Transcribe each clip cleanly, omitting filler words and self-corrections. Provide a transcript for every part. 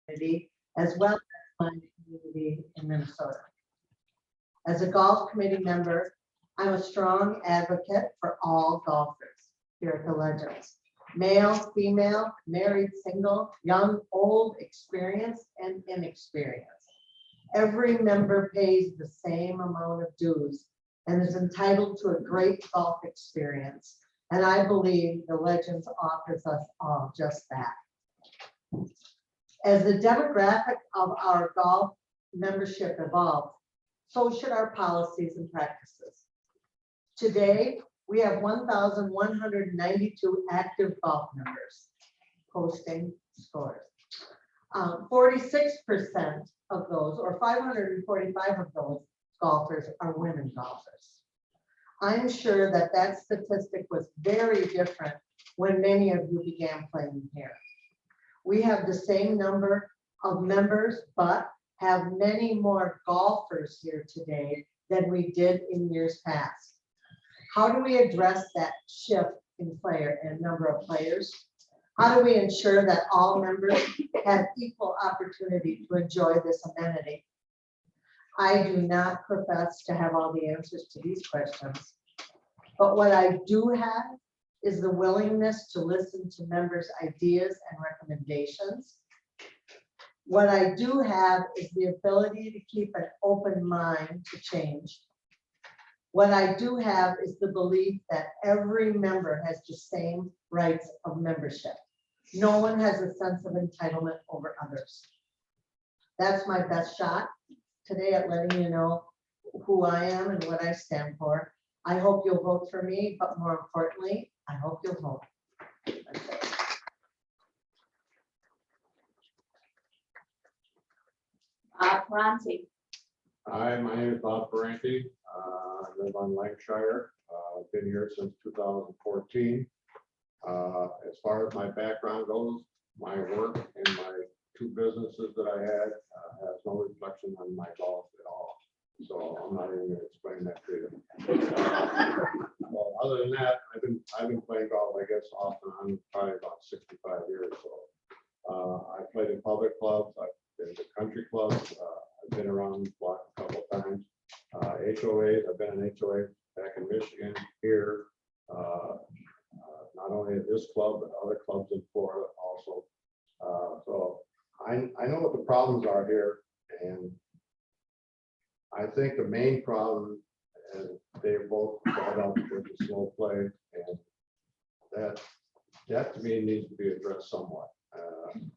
community as well as my community in Minnesota. As a golf committee member, I'm a strong advocate for all golfers here at the Legends. Male, female, married, single, young, old, experienced, and inexperienced. Every member pays the same amount of dues and is entitled to a great golf experience. And I believe the Legends offers us all just that. As the demographic of our golf membership evolves, so should our policies and practices. Today, we have 1,192 active golf members posting scores. 46% of those, or 545 of those golfers are women golfers. I'm sure that that statistic was very different when many of you began playing here. We have the same number of members, but have many more golfers here today than we did in years past. How do we address that shift in player and number of players? How do we ensure that all members have equal opportunity to enjoy this amenity? I do not profess to have all the answers to these questions, but what I do have is the willingness to listen to members' ideas and recommendations. What I do have is the ability to keep an open mind to change. What I do have is the belief that every member has the same rights of membership. No one has a sense of entitlement over others. That's my best shot today at letting you know who I am and what I stand for. I hope you'll vote for me, but more importantly, I hope you'll vote. That's it. Ronci. Hi, my name is Bob Ferranti. I live on Lancashire. I've been here since 2014. As far as my background goes, my work and my two businesses that I had has no reflection on my golf at all. So I'm not even going to explain that to you. Well, other than that, I've been playing golf, I guess, off and on probably about 65 years. So I played in public clubs. I've been to country clubs. I've been around the block a couple of times. HOAs, I've been in HOA back in Michigan, here, not only at this club, but other clubs in Florida also. So I know what the problems are here, and I think the main problem, and they both brought up, with the slow play, and that to me needs to be addressed somewhat.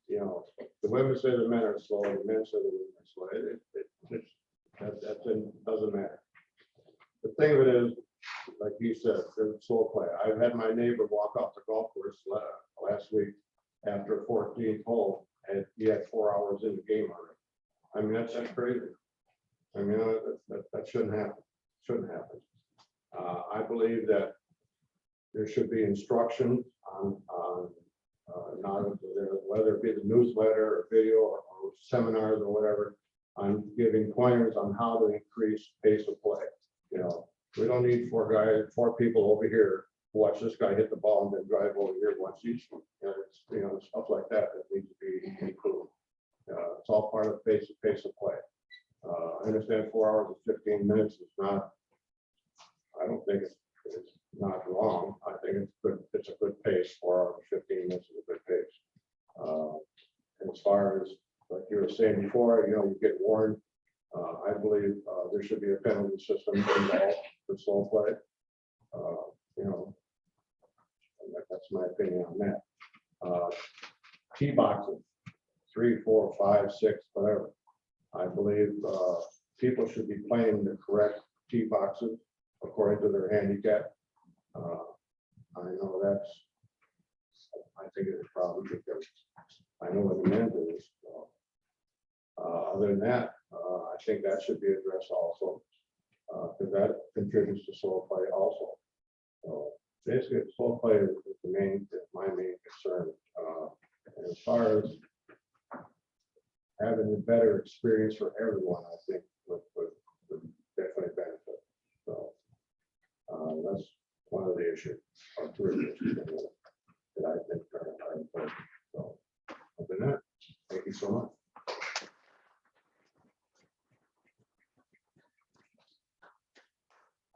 You know, the women say the men are slow, the men say the women are slow. That doesn't matter. The thing of it is, like you said, there's slow play. I've had my neighbor walk off the golf course last week after a 14th hole, and he had 4 hours in the game already. I mean, that's crazy. I mean, that shouldn't happen. Shouldn't happen. I believe that there should be instruction on not whether it be the newsletter or video or seminars or whatever, on giving pointers on how to increase pace of play. You know, we don't need four people over here who watch this guy hit the ball and then drive over here once each. You know, stuff like that needs to be improved. It's all part of pace of play. I understand 4 hours and 15 minutes is not. I don't think it's not wrong. I think it's good. It's a good pace. 4 hours and 15 minutes is a good pace. And as far as like you were saying before, you know, you get warned. I believe there should be a penalty system involved for slow play. You know, and that's my opinion on that. Tee boxes, 3, 4, 5, 6, whatever. I believe people should be playing the correct tee boxes according to their handicap. I know I think it's a problem because I know what the men do. So, other than that, I think that should be addressed also, because that contributes to slow play also. So basically, slow play is my main concern. And as far as having a better experience for everyone, I think would definitely benefit. So that's one of the issues, or two of the issues that I think are important. So other than that, thank you so much.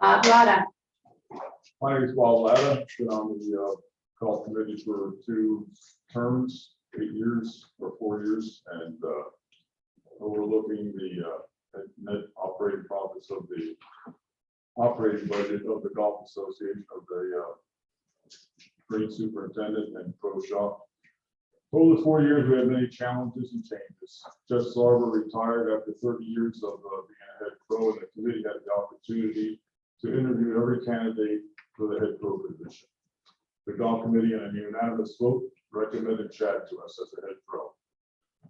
Lada, My name is Bob Latta, been on the golf committee for 2 terms, 8 years or 4 years, and overlooking the net operating profits of the operating budget of the Golf Association of the green superintendent and pro shop. Over the 4 years, we had many challenges and changes. Jeff Sarver retired after 30 years of being a head pro, and the committee had the opportunity to interview every candidate for the head pro position. The golf committee, in a unanimous vote, recommended Chad to us as a head pro.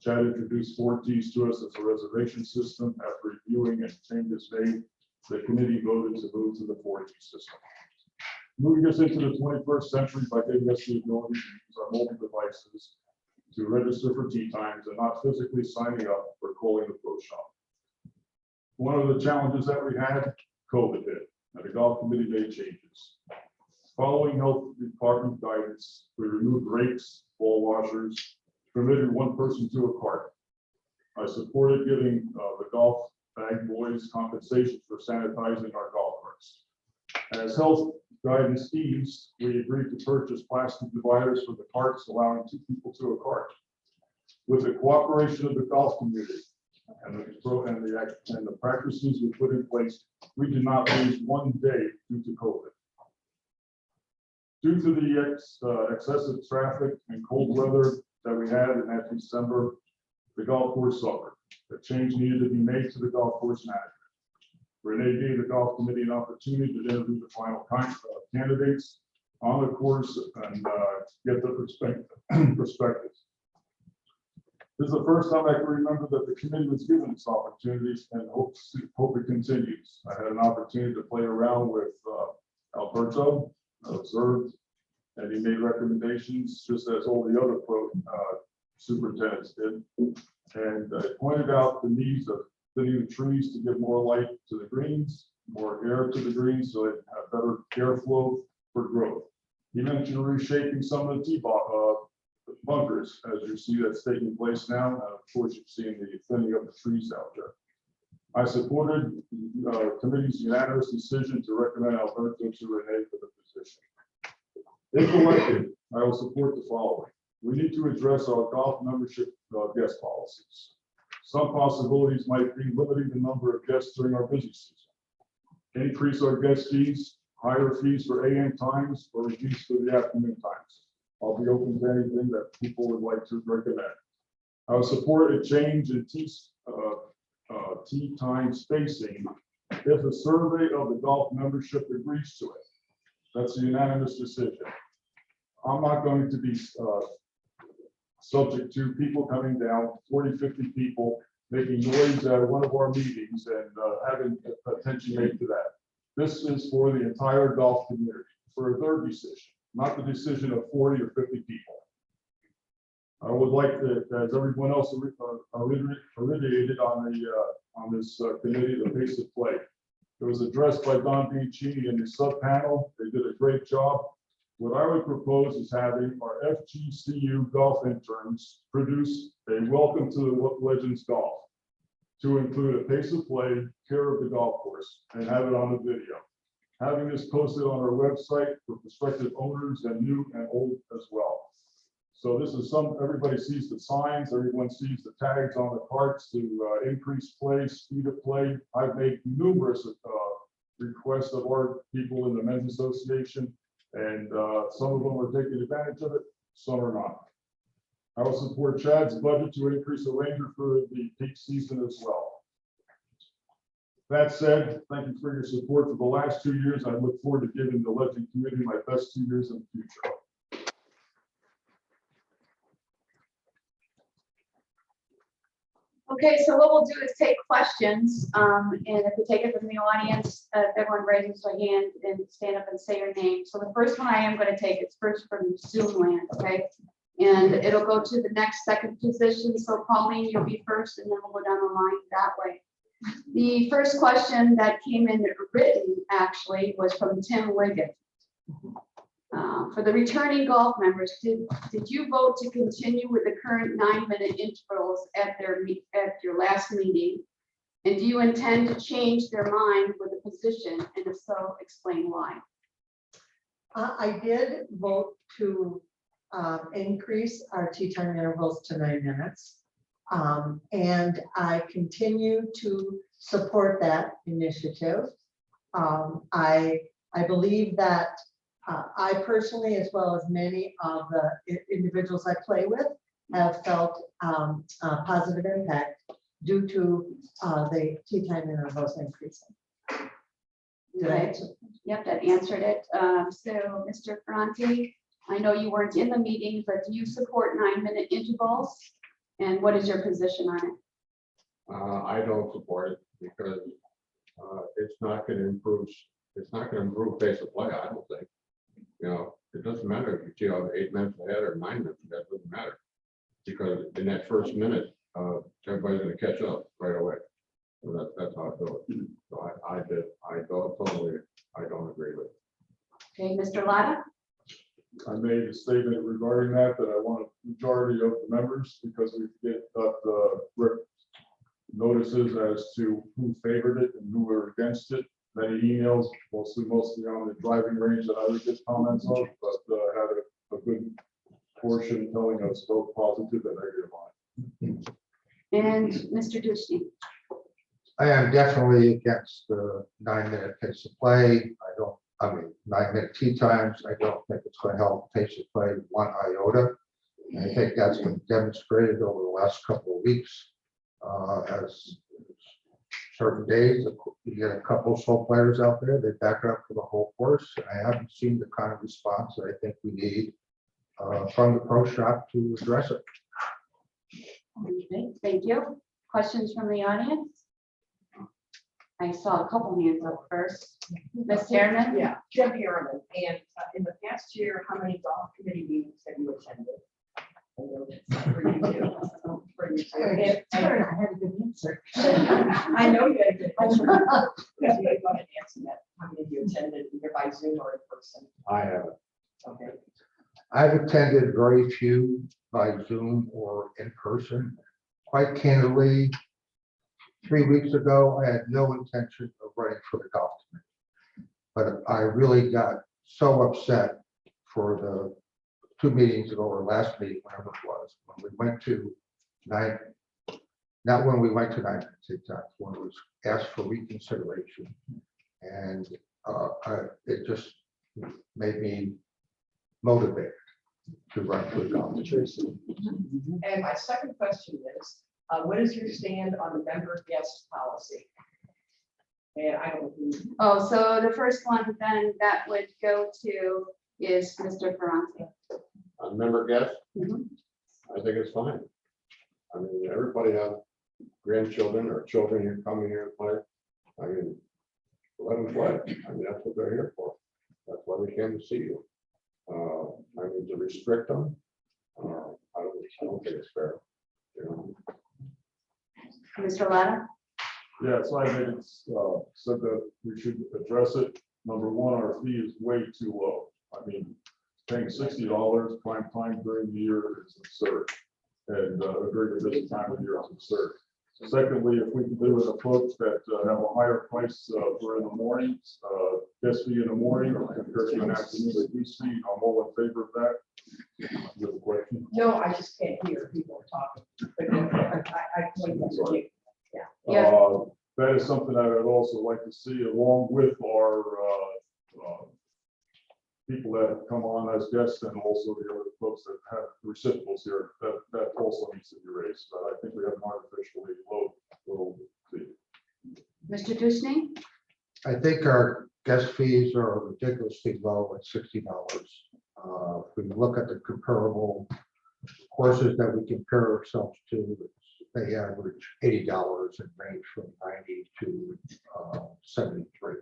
Chad introduced 4 tees to us as a reservation system. After reviewing and changes made, the committee voted to move to the 4-tee system. Moving us into the 21st century by giving us the ability to use our mobile devices to register for tee times and not physically signing up or calling the pro shop. One of the challenges that we had, COVID hit, and the golf committee made changes. Following health department guidance, we removed rakes, ball washers, permitted 1 person to a cart. I supported giving the golf bag boys compensation for sanitizing our golf carts. As health guidance eased, we agreed to purchase plastic dividers for the carts, allowing 2 people to a cart. With the cooperation of the golf community and the practices we put in place, we did not lose 1 day due to COVID. Due to the excessive traffic and cold weather that we had in that December, the golf course suffered. A change needed to be made to the golf course management. Renee gave the golf committee an opportunity to interview the final candidates on the course and get the perspectives. This is the first time I can remember that the committee was given this opportunity, and hope it continues. I had an opportunity to play around with Alberto, observed, and he made recommendations just as all the other pro superintendents did. And I pointed out the needs of thinning the trees to give more light to the greens, more air to the greens, so they have better airflow for growth. He mentioned reshaping some of the tee bunkers, as you see that's taking place now. And of course, you've seen the thinning of the trees out there. I supported the committee's unanimous decision to recommend Alberto to Renee for the position. If elected, I will support the following. We need to address our golf membership guest policies. Some possibilities might be limiting the number of guests during our busy season. Increase our guest fees, higher fees for AM times, or reduce for the afternoon times. I'll be open to anything that people would like to recommend. I would support a change in tee time spacing if a survey of the golf membership agrees to it. That's a unanimous decision. I'm not going to be subject to people coming down, 40, 50 people, making noise at one of our meetings and having attention made to that. This is for the entire golf community, for their decision, not the decision of 40 or 50 people. I would like to, as everyone else originated on this committee, the pace of play. It was addressed by Don Bianchini in the sub panel. They did a great job. What I would propose is having our FGCU golf interns produce a welcome to the Legends Golf to include a pace of play, care of the golf course, and have it on the video. Having this posted on our website for prospective owners and new and old as well. So this is everybody sees the signs, everyone sees the tags on the carts to increase play, speed of play. I've made numerous requests of our people in the Men's Association, and some of them are taking advantage of it, some are not. I will support Chad's budget to increase the ranger for the peak season as well. That said, thank you for your support for the last 2 years. I look forward to giving the Legend community my best 2 years in the future. okay, so what we'll do is take questions, and if we take it from the audience, everyone raises their hand and stand up and say your name. So the first one I am going to take is first from Zoom land, okay? And it'll go to the next second position. So Pauline, you'll be first, and then we'll go down the line that way. The first question that came in written actually was from Tim Wiggett. For the returning golf members, did you vote to continue with the current 9-minute intervals at your last meeting? And do you intend to change their mind with the position? And if so, explain why. I did vote to increase our tea time intervals to 9 minutes. And I continue to support that initiative. I believe that I personally, as well as many of the individuals I play with, have felt a positive impact due to the tea time intervals increasing. Did I Okay. answer? Yep, that answered it. So, Mr. Ferranti, I know you weren't in the meeting, but do you support 9-minute intervals? And what is your position on it? I don't support it because it's not gonna improve, pace of play, I don't think. You know, it doesn't matter if you have 8 minutes ahead or 9 minutes, that doesn't matter. Because in that first minute, everybody's gonna catch up right away. So that's how I feel. So I don't agree with it. Okay, Mr. Latta? I made a statement regarding that I want a majority of the members, because we got notices as to who favored it and who were against it. Many emails, mostly on the driving range that I would get comments on, but had a good portion telling us both positive and negative on it. And Mr. Dushny? I am definitely against the 9-minute pace of play. 9-minute tea times. I don't think it's going to help pace of play one iota. And I think that's been demonstrated over the last couple of weeks. As certain days, you get a couple of slow players out there, they back up for the whole course. I haven't seen the kind of response that I think we need from the pro shop to address it. Okay, thank you. Questions from the audience? I saw a couple hands up first. Ms. Harriman? Yeah, Jim Harriman, and in the past year, how many golf committee meetings have you attended? I know that's for you too. For you too. And- I had a good answer. I know you had a good question. Because you go ahead and answer that. How many of you attended either by Zoom or in person? I haven't. Okay. I've attended very few by Zoom or in person. Quite candidly, 3 weeks ago, I had no intention of running for the golf committee. But I really got so upset for the 2 meetings ago, or last meeting, whatever it was, when we went to 9, not when we went to 9 minutes, when it was asked for reconsideration. And it just made me motivated to run for the golf committee. And my second question is, what is your stand on the member guest policy? And I don't. Oh, so the first one then that would go to is Mr. Ferranti. Member guest, Mhm. I think it's fine. I mean, everybody has grandchildren or children here coming here and play. I mean, let them play. I mean, that's what they're here for. That's why they came to see you. I mean, to restrict them, I don't think it's fair. You know? Mr. Latta? Yeah, so I made it, said that we should address it. Number one, our fee is way too low. I mean, paying $60 prime time during the year is absurd. And during the busy time of the year is absurd. Secondly, if we can do an approach that have a higher price for in the mornings, guest fee in the morning or compared to an afternoon lease fee, I'm all in favor of that. You have a question? No, I just can't hear people talking. But I point that to you. Yeah. That is something I would also like to see along with our people that have come on as guests and also the other folks that have reciprocals here, that also needs to be raised. But I think we have an artificially low fee. Mr. Dushny? I think our guest fees are ridiculously low at $60. If we look at the comparable courses that we compare ourselves to, they average $80 and range from 90 to 73.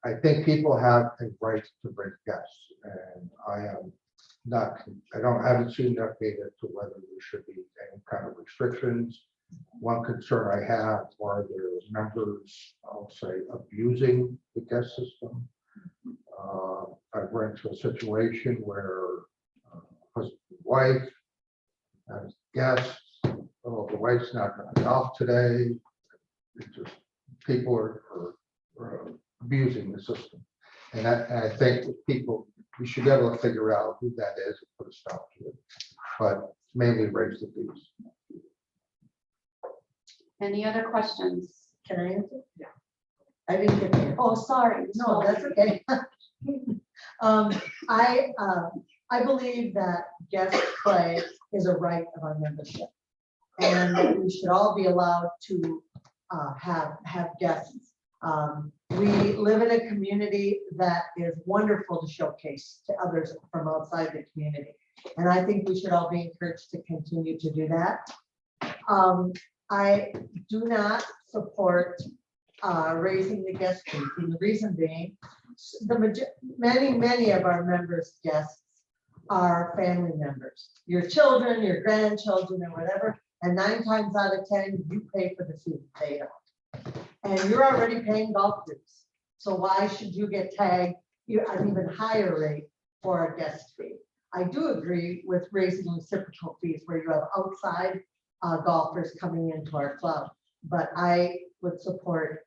I think people have a right to bring guests, and I haven't seen enough data to whether there should be any kind of restrictions. One concern I have are there members, I'll say, abusing the guest system. I've run into a situation where husband and wife as guests, the wife's not going to golf today. It's just, people are abusing the system. And I think that people, we should be able to figure out who that is and put a stop to it. But mainly raise the fees. Any other questions? Can I answer? Yeah. I didn't get there. Oh, sorry. No, that's okay. I believe that guest play is a right of our membership. And that we should all be allowed to have guests. We live in a community that is wonderful to showcase to others from outside the community. And I think we should all be encouraged to continue to do that. I do not support raising the guest fees, and the reason being, many of our members' guests are family members, your children, your grandchildren, or whatever, and 9 times out of 10, you pay for the fee, they don't. And you're already paying golf dues, so why should you get tagged an even higher rate for a guest fee? I do agree with raising reciprocal fees where you have outside golfers coming into our club, but I would support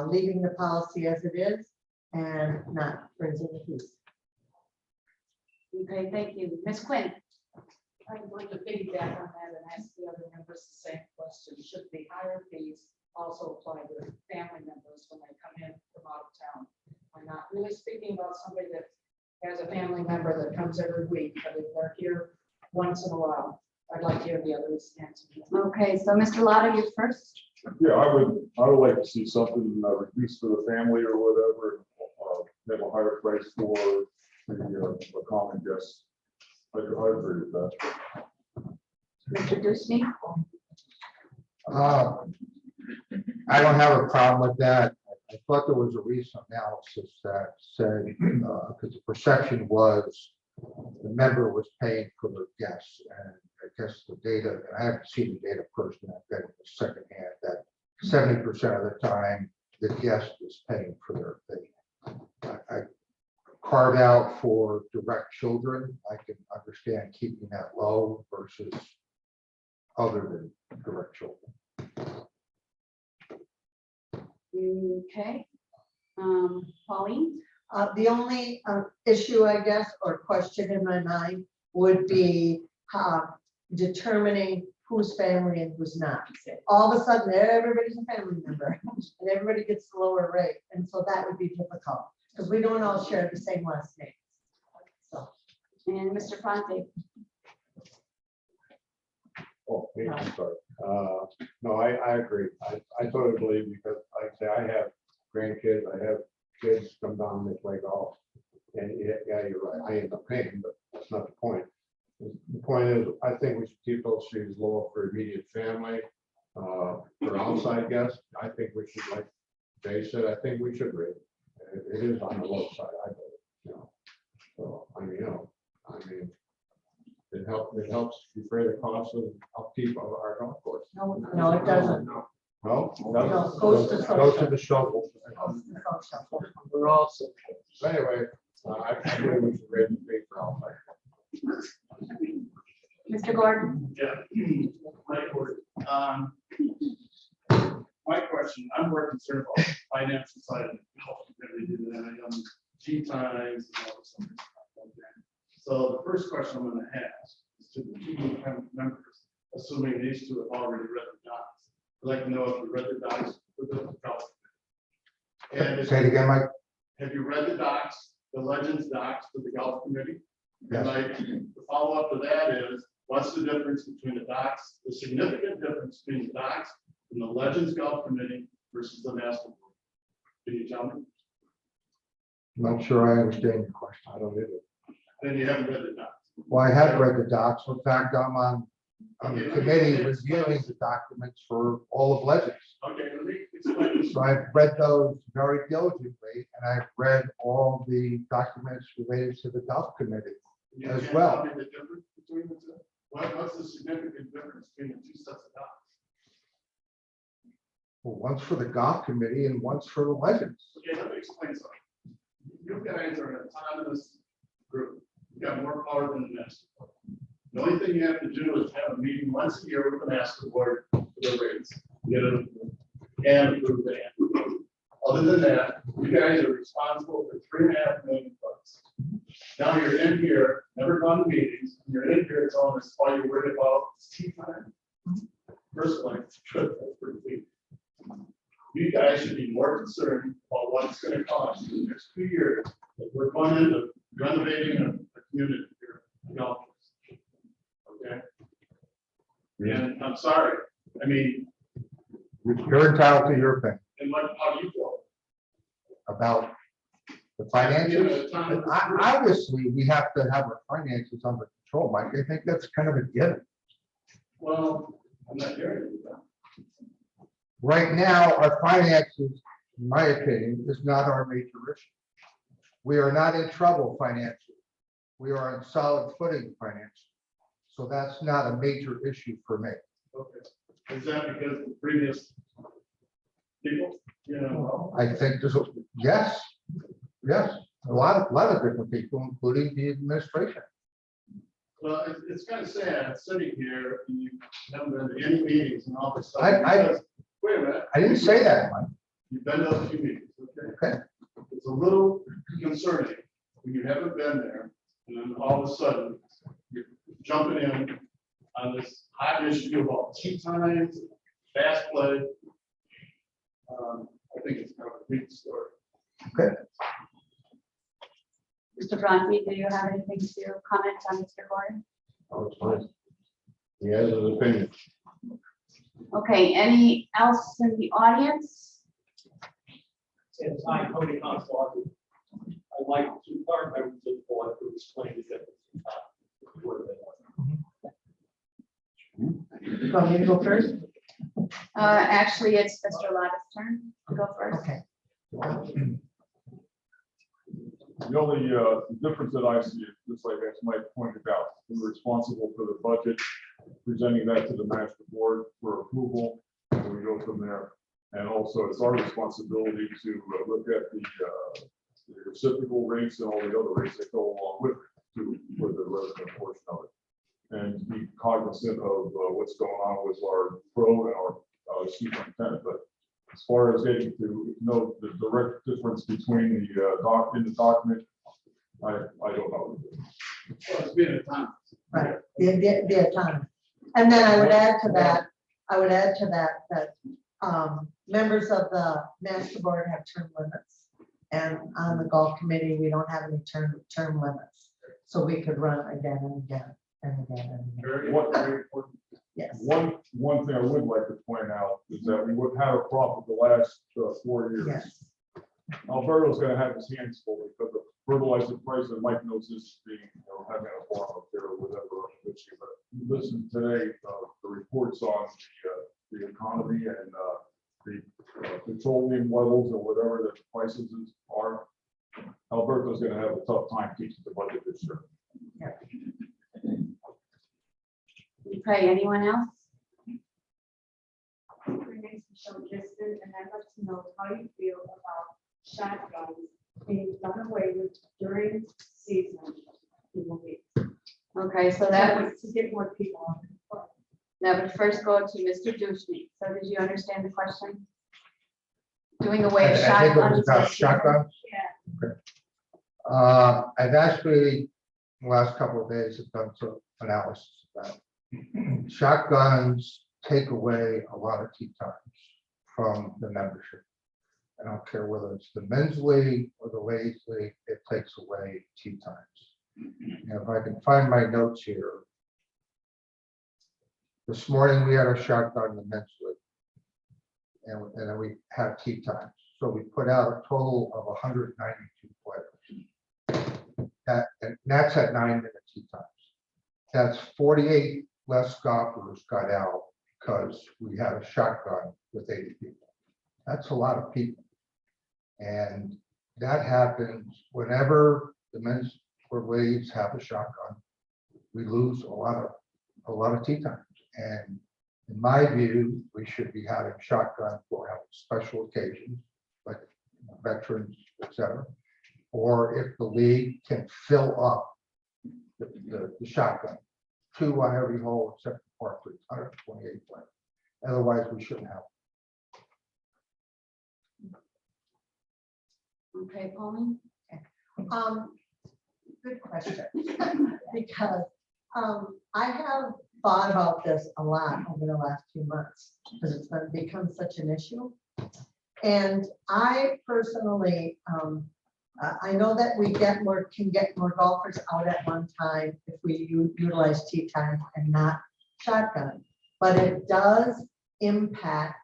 leaving the policy as it is and not raising the fees. Okay, thank you. Ms. Quinn? I'd like to piggyback on that and ask the other members the same question. Should the higher fees also apply to family members when they come in from out of town? I'm not really speaking about somebody that has a family member that comes every week, but if they're here once in a while, I'd like to hear the others answer. Okay, so Mr. Lotta, you first. Yeah, I would like to see something reduced for the family or whatever, have a higher price for the common guest. I agree with that. Mr. Dusty? I don't have a problem with that. I thought there was a recent analysis that said, because the perception was the member was paying for their guests, and I guess the data, and I haven't seen the data personally, I've got it secondhand, that 70% of the time the guest is paying for their fee. I carve out for direct children, I can understand keeping that low versus other than direct children. Okay. Pauline? The only issue, I guess, or question in my mind would be determining who's family and who's not. All of a sudden, everybody's a family member and everybody gets the lower rate. And so that would be difficult because we don't all share the same last name. So, And Mr. Fonte? Oh, me, I'm sorry. No, I agree. I totally believe because like I say, I have grandkids, I have kids come down and they play golf. And yeah, you're right. I end up paying, but that's not the point. The point is, I think we should keep those fees low for immediate family. For outside guests, I think we should, like Jay said, I think we should rate it. It is on the low side, I believe, you know. So, I mean, it helps defray the cost of upkeep of our golf course. no, it doesn't. No? No, goes to Go to the shovel. We're also. Anyway, I believe we should raise the fee for outside. Mr. Gordon? Yeah. My question, I'm more concerned about the financial side of the health community than I am tea times and all this other stuff like that. So the first question I'm gonna ask is to the 2 new members, assuming these 2 have already read the docs. I'd like to know if you read the docs for the health. And Say it again, Mike. have you read the docs, the Legends docs for the golf committee? Yes. And like, the follow-up to that is, what's the difference between the docs, the significant difference between the docs and the Legends Golf Committee versus the National Board? Can you tell me? Not sure I understand your question. I don't either. Then you haven't read the docs. Well, I have read the docs. In fact, I'm on the committee reviewing the documents for all of Legends. Okay, let me explain this. So I've read those very diligently, and I've read all the documents related to the golf committee. You as can't well. tell me the difference between the 2? What's the significant difference between the 2 sets of docs? Well, one's for the golf committee and one's for the Legends. Okay, let me explain something. You guys are an autonomous group. You got more power than the next. The only thing you have to do is have a meeting once a year with the master board for the rates, get it approved, and approve that. Other than that, you guys are responsible for $3.5 million. Now you're in here, never gone to meetings, and you're in here telling us all you're worried about is tea time. Personally, that's pretty big. You guys should be more concerned about what it's gonna cost in the next 2 years. If we're going into renovating a community here. Golf course. Okay? And I'm sorry, I mean, You're entitled to your opinion and what, how do you feel? about the You finances. know, Tom, Obviously, we have to have our finances under control, Mike. I think that's kind of a given. Well, I'm not hearing you. Right now, our finances, in my opinion, is not our major issue. We are not in trouble financially. We are on solid footing financially. So that's not a major issue for me. Okay. Is that because the previous people, you know? I think there's, yes, a lot of different people, including the administration. Well, it's kind of sad sitting here and you haven't been to any meetings and all this stuff. I- Wait a minute. I didn't say that, Mike. You've been to a few meetings, okay? Okay. It's a little concerning when you haven't been there and then all of a sudden you're jumping in on this hot issue about tea times, fast play. I think it's kind of a weak story. Mr. Bronte, do you have anything to comment on Mr. Gordon? Oh, it's fine. He has his opinion. Okay, any else in the audience? Since I'm Tony Constable, I'd like to part members of the board to explain the difference. You want me to go first? Actually, it's Mr. Lotta's turn to go first. Okay. The only difference that I see, just like as Mike pointed out, we're responsible for the budget, presenting that to the master board for approval, and we go from there. And also, it's our responsibility to look at the reciprocal rates and all the other rates that go along with it, for the resident portion of it. And be cognizant of what's going on with our pro and our superintendent. But as far as getting to know the direct difference between the document, I don't know. Well, it's been a time. Right, the autonomy. And then I would add to that, that members of the master board have term limits. And on the golf committee, we don't have any term limits. So we could run again and again and again and again. Very, What- very important. Yes. One thing I would like to point out is that we would have a problem the last 4 years. Yes. Alberto's gonna have his hands full because the fertilizer price, and Mike knows this being, having a farm up there or whatever issue, but listen today, the reports on the economy and the petroleum levels or whatever that the prices are. Alberto's gonna have a tough time teaching the budget this year. Okay, anyone else? My name's Michelle Giston, and I'd like to know how you feel about shotguns being done away with during season in the week. Okay, so that would, To get more people on the court. that would first go to Mr. Dushne. So did you understand the question? Doing away with I think it was shotguns. about shotguns. Yeah. I've actually, the last couple of days, have done some analysis about it. Shotguns take away a lot of tee times from the membership. I don't care whether it's the men's league or the ladies league, it takes away tee times. And if I can find my notes here. This morning, we had a shotgun in the men's league. And then we have tee times. So we put out a total of 192 players. And that's at 9-minute tee times. That's 48 less golfers got out because we had a shotgun with 80 people. That's a lot of people. And that happens whenever the men's or ladies have a shotgun. We lose a lot of tee times. And in my view, we should be having shotgun for having special occasions, like veterans, etc. Or if the league can fill up the shotgun 2 on every hole except for par 3, 128 play. Otherwise, we shouldn't have. Okay, Pauline? Good question. Because I have thought about this a lot over the last few months, because it's become such an issue. And I personally, I know that we can get more golfers out at one time if we utilize tee time and not shotgun. But it does impact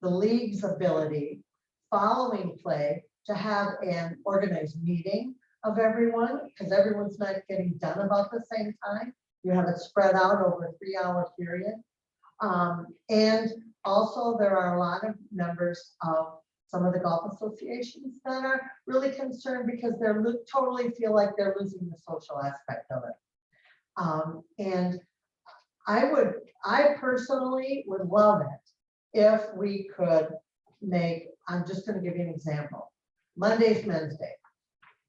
the league's ability following play to have an organized meeting of everyone, because everyone's not getting done about the same time. You have it spread out over a 3-hour period. And also there are a lot of members of some of the golf associations that are really concerned because they're totally feel like they're losing the social aspect of it. And I personally would love it if we could make, I'm just gonna give you an example. Monday's Men's Day.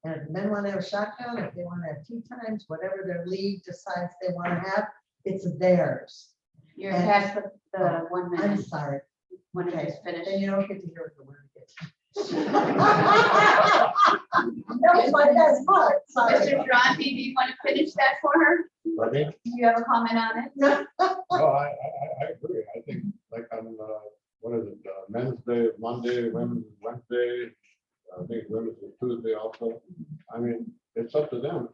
And if men want to have a shotgun, if they want to have tee times, whatever their league decides they want to have, it's theirs. You're And- past the 1 I'm minute, sorry. when it Okay, is finished. then you don't get to hear what the word gets. That was my best part, sorry. Mr. Durante, do you want to finish that for her? I mean, Do you have a comment on it? no, I agree. I think like on, what is it, Men's Day, is Monday, Women's is Wednesday. I think Women's is Tuesday also. I mean, it's up to them.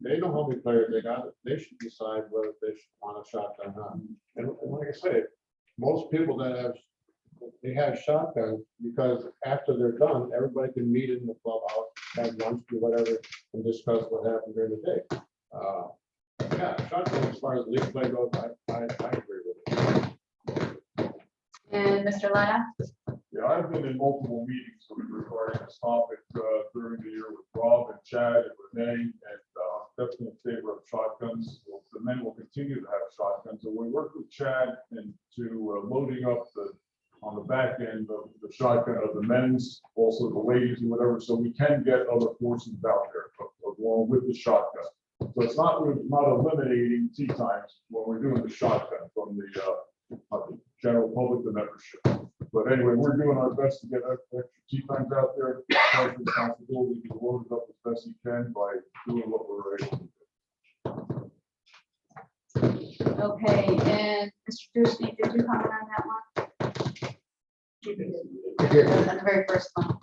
They know how many players they got. They should decide whether they should want a shotgun or not. And like I say, most people that have shotguns because after they're done, everybody can meet in the clubhouse, have lunch or whatever, and discuss what happened during the day. Yeah, shotgun as far as league play goes, I agree with it. And Mr. Lana? Yeah, I've been in multiple meetings regarding this topic during the year with Rob and Chad and Renee, and definitely in favor of shotguns. The men will continue to have shotguns, and we work with Chad into loading up on the back end of the shotgun of the men's, also the ladies and whatever, so we can get other forces out there along with the shotgun. So it's not, we're not eliminating tee times when we're doing the shotgun from the general public, the membership. But anyway, we're doing our best to get extra tee times out there. Take responsibility to load it up as best you can by doing what we're able to do. Okay, and Mr. Dushne, did you comment on that one? I did. On the very first one,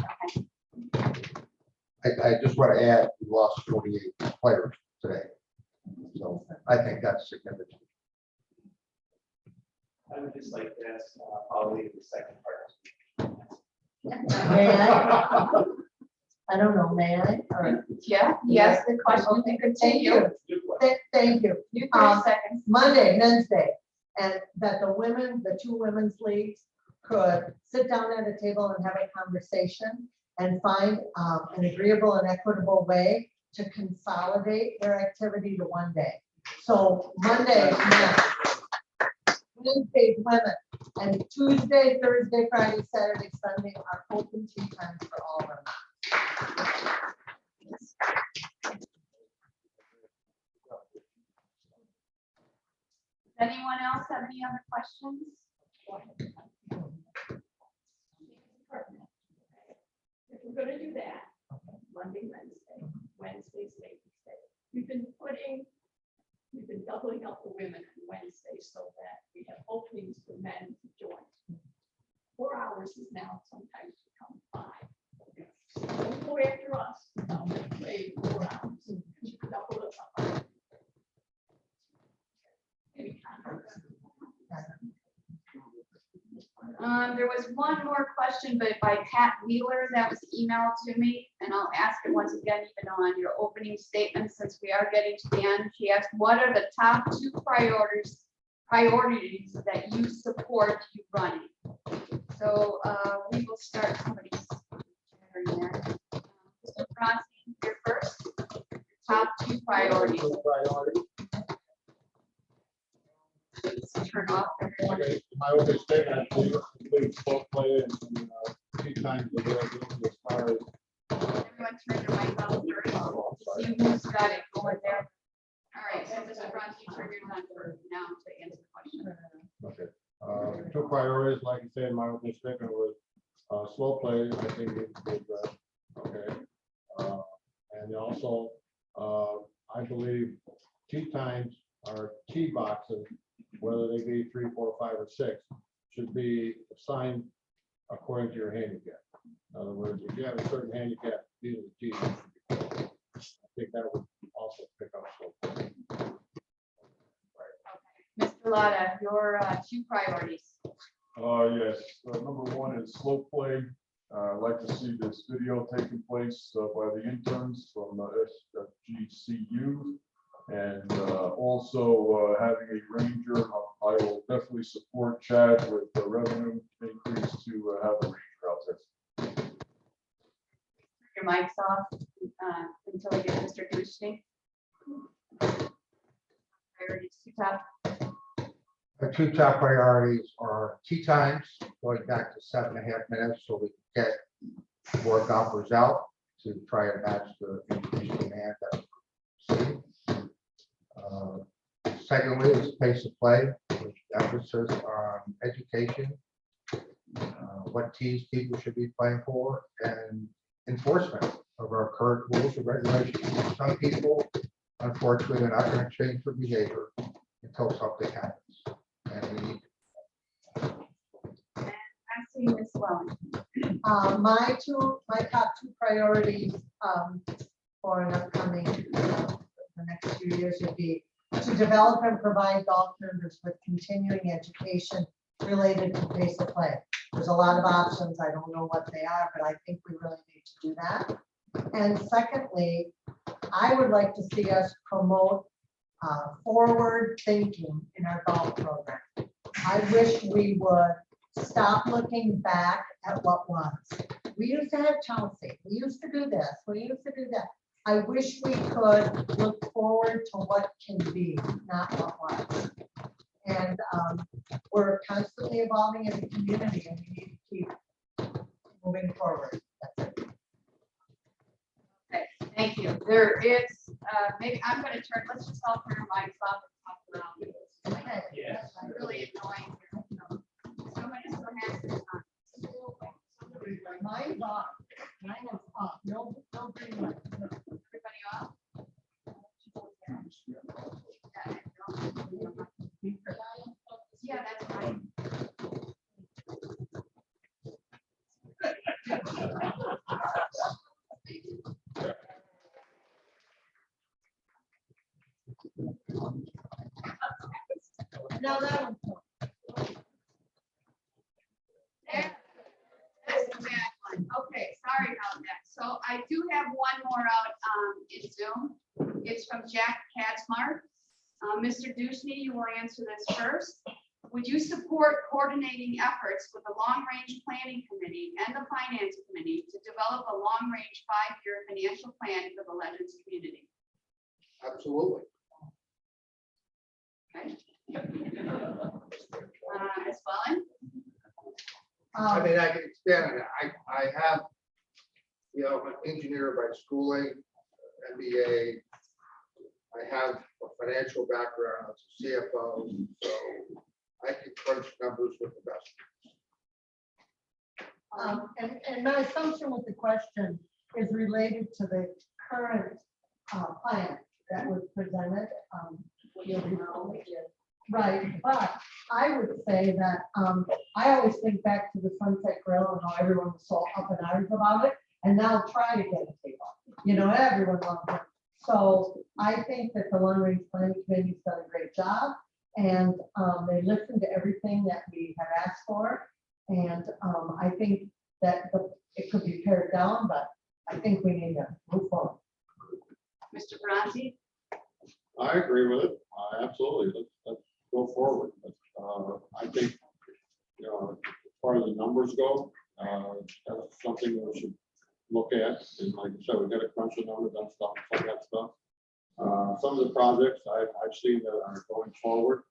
okay. I just want to add, we lost 48 players today. So I think that's significant. I would just like to ask, probably the second part. May I? I don't know, may I? Or- Yeah, yes, the question, you Thank continue. you. Thank you. You 30 Um, seconds. Monday, Men's Day, and that the 2 women's leagues could sit down at a table and have a conversation and find an agreeable and equitable way to consolidate their activity to one day. So Monday, men, Wednesday, women, and Tuesday, Thursday, Friday, Saturday, Sunday are open tea times for all of them. Does anyone else have any other questions? If we're gonna do that, Monday, Wednesday's Ladies' Day. We've been doubling up the women on Wednesday so that we have openings for men to join. 4 hours is now sometimes become 5. Don't go after us. No, play 4 hours. You could double it up. Any comments? There was one more question, but by Pat Wheeler that was emailed to me, and I'll ask it once again, even on your opening statement, since we are getting to the end. She asked, what are the top 2 priorities that you support you running? So we will start somebody's sharing there. Mr. Bronstein, you're first. Top 2 priorities. Turn off everyone. Okay, my opening statement, I believe both play and tee times available as far as. Everyone turn their mic off first. See who's got it going there. All right, so Mr. Bronstein, turn yours on first. like I said, my opening statement was, slow play, I think needs to be addressed, okay? And also, I believe tee times or tee boxes, whether they be 3, 4, 5, or 6, should be assigned according to your handicap. In other words, if you have a certain handicap, these are the tees. that should be played. I think that would also pick up slow play. Mr. Lotta, your 2 priorities. Yes, number one is slow play. I'd like to see this video taking place by the interns from SFGCU. And also having a ranger. I will definitely support Chad with the revenue increase to have a ranger out there. Your mic's off until we get Mr. Dushny. Priorities 2 top. The 2 top priorities are tee times, going back to 7.5 minutes, so we can get more golfers out to try and match the increased demand that we see. Secondly, is pace of play, with emphasis on education, what tees people should be playing for, and enforcement of our current rules and regulations. Some people, unfortunately, are not going to change their behavior until something happens. And we need I see Ms. Welling. My top 2 priorities for an upcoming, the next few years would be to develop and provide golf members with continuing education related to pace of play. There's a lot of options. I don't know what they are, but I think we really need to do that. And secondly, I would like to see us promote forward thinking in our golf program. I wish we would stop looking back at what was. We used to have Chelsea. We used to do this. We used to do that. I wish we could look forward to what can be, not what was. And we're constantly evolving as a community and we need to keep moving forward. That's it. Okay, thank you. There is, maybe I'm going to turn, let's just all turn our mics off and talk around. Okay. Yes. Really annoying. Somebody still has this on. Mine's off. Mine is off. No, no green light. No. Everybody off? Yeah, that's fine. No, that one's. There. That's the bad one. Okay, sorry about that. So I do have one more out in Zoom. It's from Jack Katzmar. Mr. Dushny, you will answer this first. Would you support coordinating efforts with the long-range planning committee and the finance committee to develop a long-range 5-year financial plan for the Legends community? absolutely. Okay. Ms. Welling? I mean, I can expand on that. I have, I'm an engineer by schooling, MBA. I have a financial background as a CFO, so I can crunch numbers with the best. And my assumption with the question is related to the current plan that was presented. Right, but I would say that I always think back to the Sunset Grill and how everyone was so up in arms about it, and now try to get a table. Everyone loves it. So I think that the long range planning committee's done a great job, and they listened to everything that we have asked for. And I think that it could be pared down, but I think we need to move forward. Mr. Bronte? I agree with it. Absolutely. Let's go forward. I think, as far as the numbers go, that's something we should look at. And like I said, we got to crunch the numbers on stuff, some of that stuff. Some of the projects I've seen that are going forward,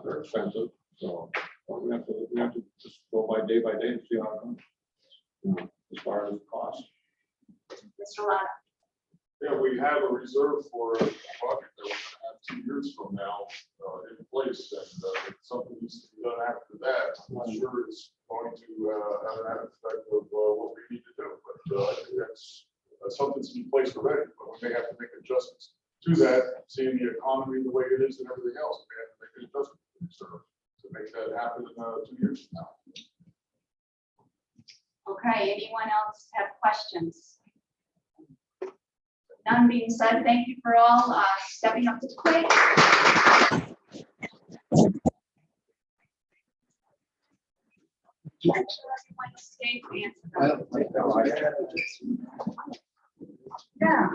they're expensive. So we have to just go by day and see how it goes. As far as the cost. Mr. Lotta? Yeah, we have a reserve for a project that we're gonna have 2 years from now in place, and if something needs to be done after that. I'm not sure it's going to have an effect of what we need to do, but I think that's something's in place already, but we may have to make adjustments to that, seeing the economy the way it is and everything else. We have to make an adjustment to the reserve to make that happen 2 years from now. Okay, anyone else have questions? None being said, thank you for all stepping up to the plate. Make sure everyone stays to answer them. Yeah.